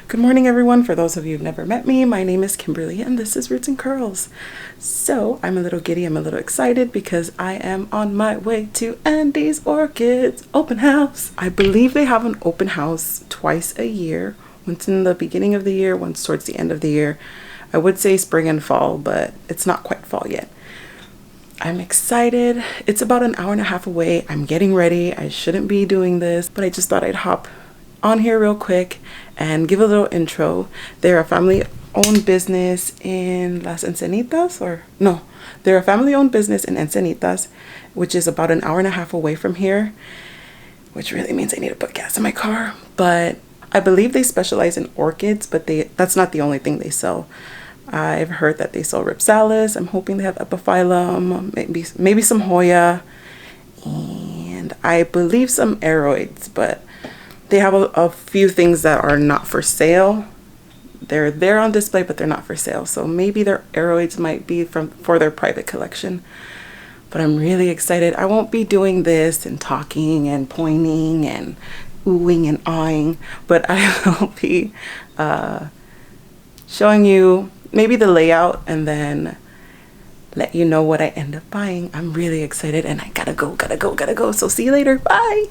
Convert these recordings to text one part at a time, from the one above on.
Good morning, everyone. For those of you who've never met me, my name is Kimberly and this is Roots and Curls. So I'm a little giddy, I'm a little excited because I am on my way to Andy's Orchids open house. I believe they have an open house twice a year, once in the beginning of the year, once towards the end of the year. I would say spring and fall, but it's not quite fall yet. I'm excited. It's about an hour and a half away. I'm getting ready. I shouldn't be doing this, but I just thought I'd hop on here real quick and give a little intro. They're a family-owned business in Las Encinitas, they're a family-owned business in Encinitas, which is about an hour and a half away from here, which really means I need to put gas in my maycar. But I believe they specialize in orchids, but that's not the only thing they sell. I've heard that they sell ripsalis. I'm hoping they have epiphyllum, maybe some Hoya, and I believe some aroids, but they have a few things that are not for sale. They're there on display, but they're not for sale. So maybe their aroids might be for their private collection. But I'm really excited. I won't be doing this and talking and pointing and oohing and awing, but I will be showing you maybe the layout and then let you know what I end up buying. I'm really excited and I gotta go. So see you later. Bye.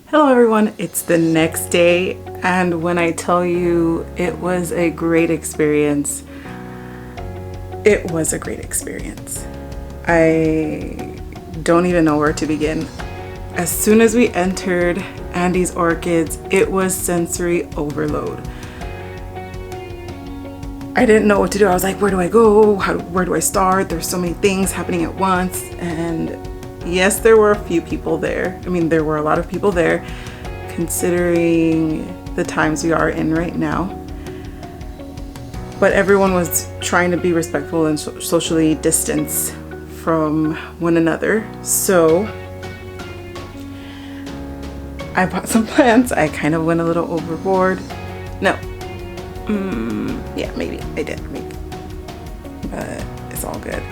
Hello everyone, it's the next day, and when I tell you it was a great experience, it was a great experience. I don't even know where to begin. As soon as we entered Andy's Orchids, it was sensory overload. I didn't know what to do. I was like, where do I go? Where do I start? There's so many things happening at once. And yes, there were a few people there. I mean, there were a lot of people there considering the times we are in right now. but everyone was trying to be respectful and socially distance from one another. So I bought some plants. I kind of went a little overboard. No. Yeah, maybe I did, maybe. But it's all good.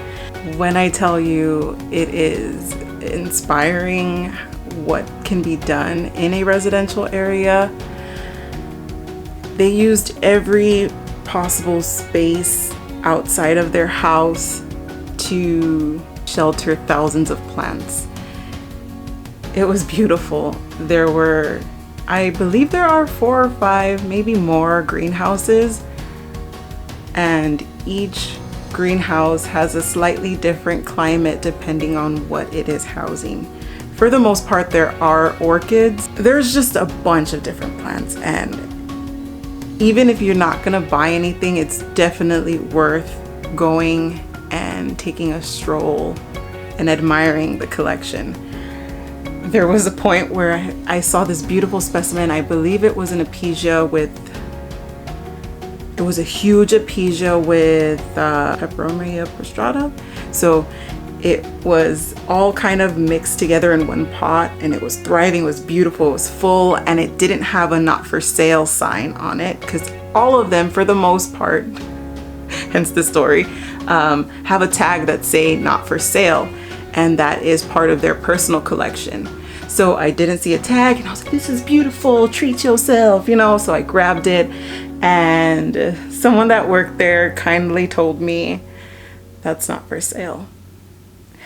When I tell you it is inspiring what can be done in a residential area, they used every possible space outside of their house to shelter thousands of plants. It was beautiful. There were, I believe there are 4 or 5, maybe more greenhouses, and each greenhouse has a slightly different climate depending on what it is housing. For the most part, there are orchids. There's just a bunch of different plants, and even if you're not gonna buy anything, it's definitely worth going and taking a stroll and admiring the collection. There was a point where I saw this beautiful specimen. I believe it was an apesia with, it was a huge apesia with Peperomia prostrata. So it was all kind of mixed together in one pot, and it was thriving, it was beautiful, it was full, and it didn't have a not for sale sign on it, because all of them, for the most part, hence the story, have a tag that say not for sale, and that is part of their personal collection. So I didn't see a tag, and I was like, this is beautiful, treat yourself, you know. So I grabbed it, and someone that worked there kindly told me that's not for sale.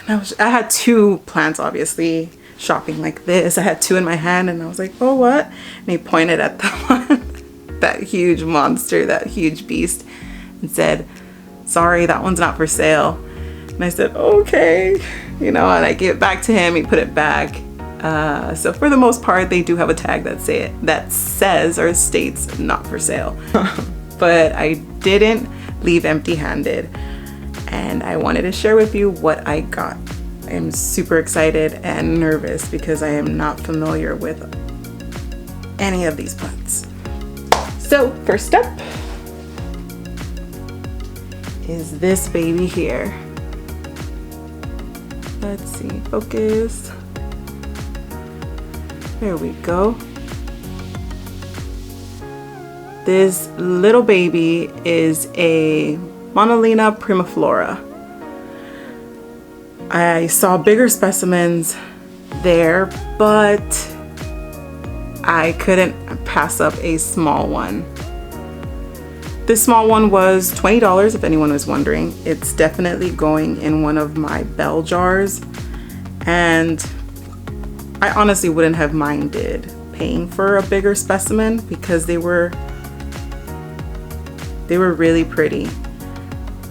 And I had 2 plants, obviously, shopping like this. I had 2 in my hand, and I was like, oh, what? And he pointed at the one, that huge monster, that huge beast, and said, sorry, that one's not for sale. And I said, okay, you know, and I gave it back to him. He put it back. So for the most part, they do have a tag that says or states not for sale. But I didn't leave empty-handed, and I wanted to share with you what I got. I am super excited and nervous because I am not familiar with any of these plants. So first up is this baby here. Let's see, focus. There we go. This little baby is a Monolina primiflora. I saw bigger specimens there, but I couldn't pass up a small one. This small one was $20, if anyone was wondering. It's definitely going in one of my bell jars, and I honestly wouldn't have minded paying for a bigger specimen because they were really pretty.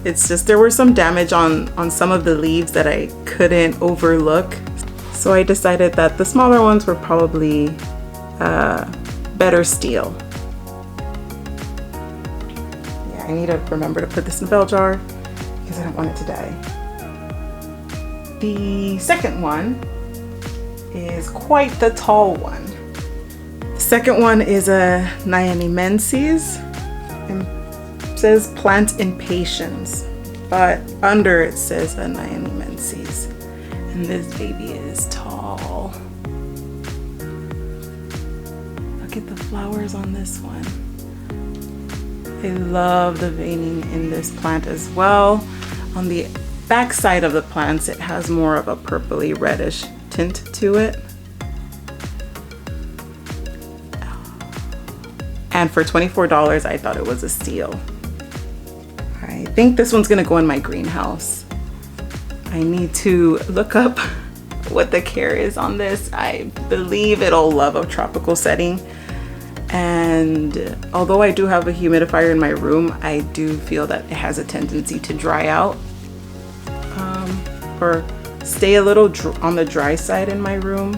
It's just there were some damage on some of the leaves that I couldn't overlook, so I decided that the smaller ones were probably better steal. Yeah, I need to remember to put this in a bell jar because I don't want it to die. The second one is quite the tall one. The second one is a Nyani menses. It says plant in patience, but under it says a Nyani menses. And this baby is tall. Look at the flowers on this one. I love the veining in this plant as well. On the back side of the plants, it has more of a purpley reddish tint to it. And for $24, I thought it was a steal. I think this one's gonna go in my greenhouse. I need to look up what the care is on this. I believe it'll love a tropical setting. And although I do have a humidifier in my room, I do feel that it has a tendency to dry out or stay a little on the dry side in my room.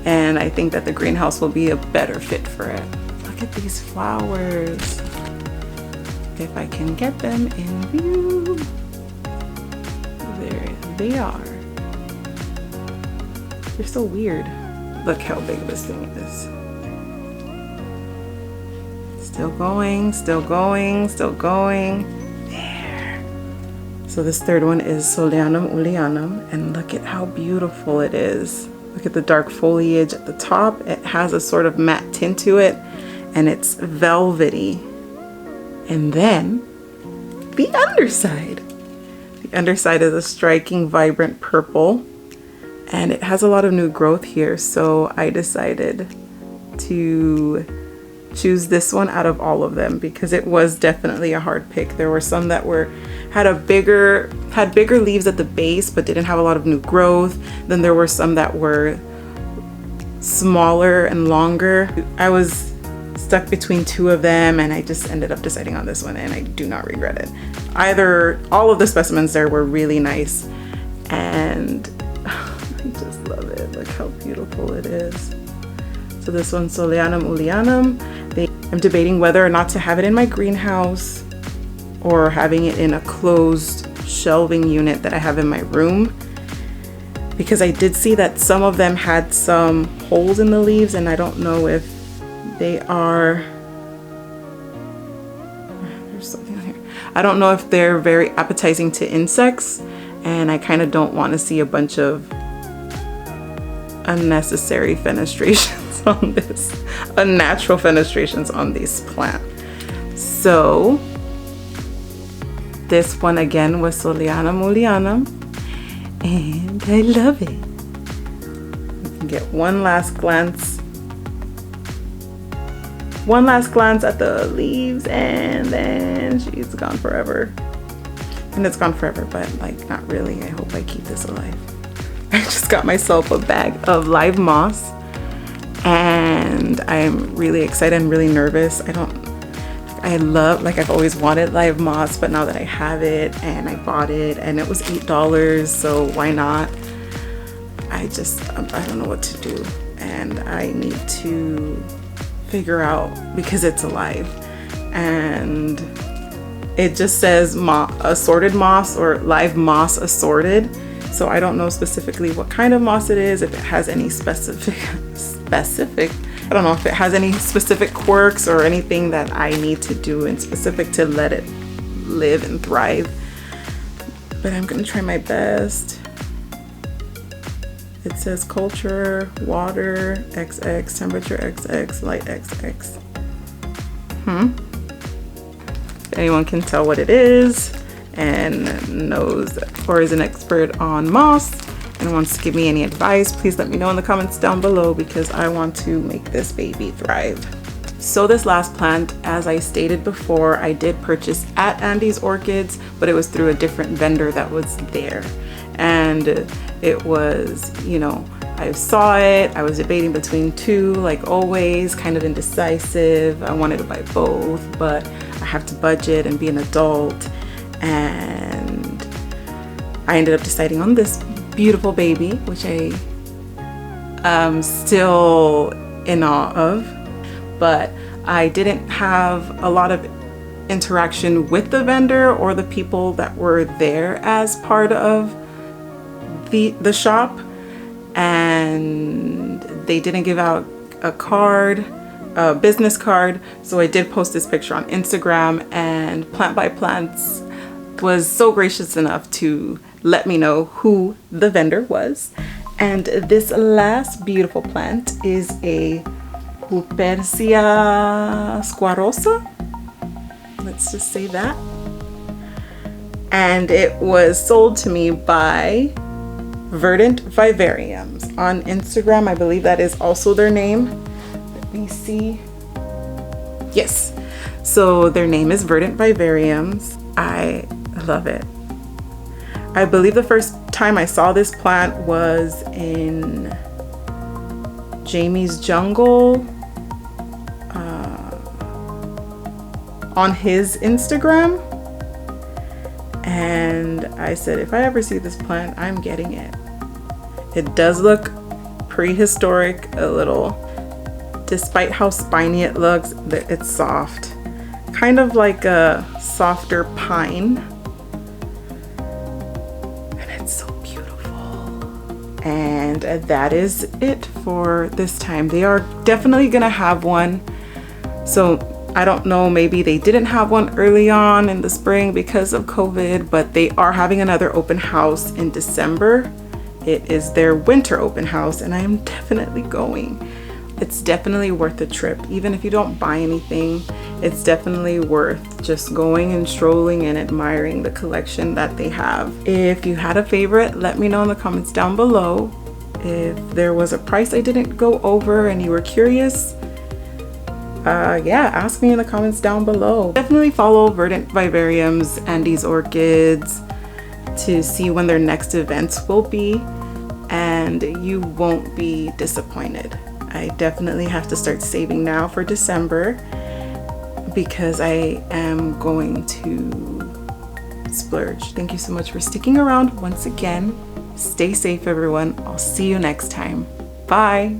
And I think that the greenhouse will be a better fit for it. Look at these flowers. If I can get them in view. There they are. They're so weird. Look how big this thing is. It's Still going, still going, still going. There. So this third one is Soleanum oleanum, and look at how beautiful it is. Look at the dark foliage at the top. It has a sort of matte tint to it, and it's velvety. And then the underside. The underside is a striking, vibrant purple, and it has a lot of new growth here, so I decided to choose this one out of all of them because it was definitely a hard pick. There were some that had bigger leaves at the base but didn't have a lot of new growth. Then there were some that were smaller and longer. I was stuck between two of them, and I just ended up deciding on this one, and I do not regret it. All of the specimens there were really nice, and I just love it. Look how beautiful it is. So this one's Soleanum oleanum. I'm debating whether or not to have it in my greenhouse or having it in a closed shelving unit that I have in my room, because I did see that some of them had some holes in the leaves, and I don't know if they are, there's something on here. I don't know if they're very appetizing to insects, and I kind of don't want to see a bunch of unnecessary fenestrations on this, unnatural fenestrations on this plant. So this one again was Soleanum oleanum, and I love it. You can get one last glance at the leaves, and then she's gone forever. And it's gone forever, but like not really. I hope I keep this alive. I just got myself a bag of live moss, and I'm really excited and really nervous. I've always wanted live moss, but now that I have it and I bought it and it was $8, so why not? I don't know what to do, and I need to figure out, because it's alive and it just says assorted moss or live moss assorted. So I don't know specifically what kind of moss it is, if it has any specific, I don't know if it has any specific quirks or anything that I need to do in specific to let it live and thrive. But I'm gonna try my best. It says culture, water, XX, temperature XX, light XX. If anyone can tell what it is and knows or is an expert on moss and wants to give me any advice, please let me know in the comments down below, because I want to make this baby thrive. So this last plant, as I stated before, I did purchase at Andy's Orchids, but it was through a different vendor that was there. And it was, I saw it, I was debating between two, like always, kind of indecisive. I wanted to buy both, but I have to budget and be an adult. And I ended up deciding on this beautiful baby, which I am still in awe of. But I didn't have a lot of interaction with the vendor or the people that were there as part of the shop, and they didn't give out a business card. So I did post this picture on Instagram, and Plant by Plants was so gracious enough to let me know who the vendor was. And this last beautiful plant is a Hupersia squarosa. Let's just say that. And it was sold to me by Verdant Vivariums on Instagram. I believe that is also their name. Let me see. Yes. So their name is Verdant Vivariums. I love it. I believe the first time I saw this plant was in Jamie's Jungle on his Instagram, and I said, if I ever see this plant, I'm getting it. It does look prehistoric a little, despite how spiny it looks. It's soft, kind of like a softer pine, and it's so beautiful. And that is it for this time. They are definitely gonna have one, so I don't know, maybe they didn't have one early on in the spring because of COVID, but they are having another open house in December. It is their winter open house and I am definitely going. It's definitely worth the trip. Even if you don't buy anything, it's definitely worth just going and strolling and admiring the collection that they have. If you had a favorite, let me know in the comments down below. If there was a price I didn't go over and you were curious, yeah, ask me in the comments down below. Definitely follow Verdant Vivariums and these orchids to see when their next events will be, and you won't be disappointed. I definitely have to start saving now for December because I am going to splurge. Thank you so much for sticking around once again. Stay safe, everyone. I'll see you next time. Bye.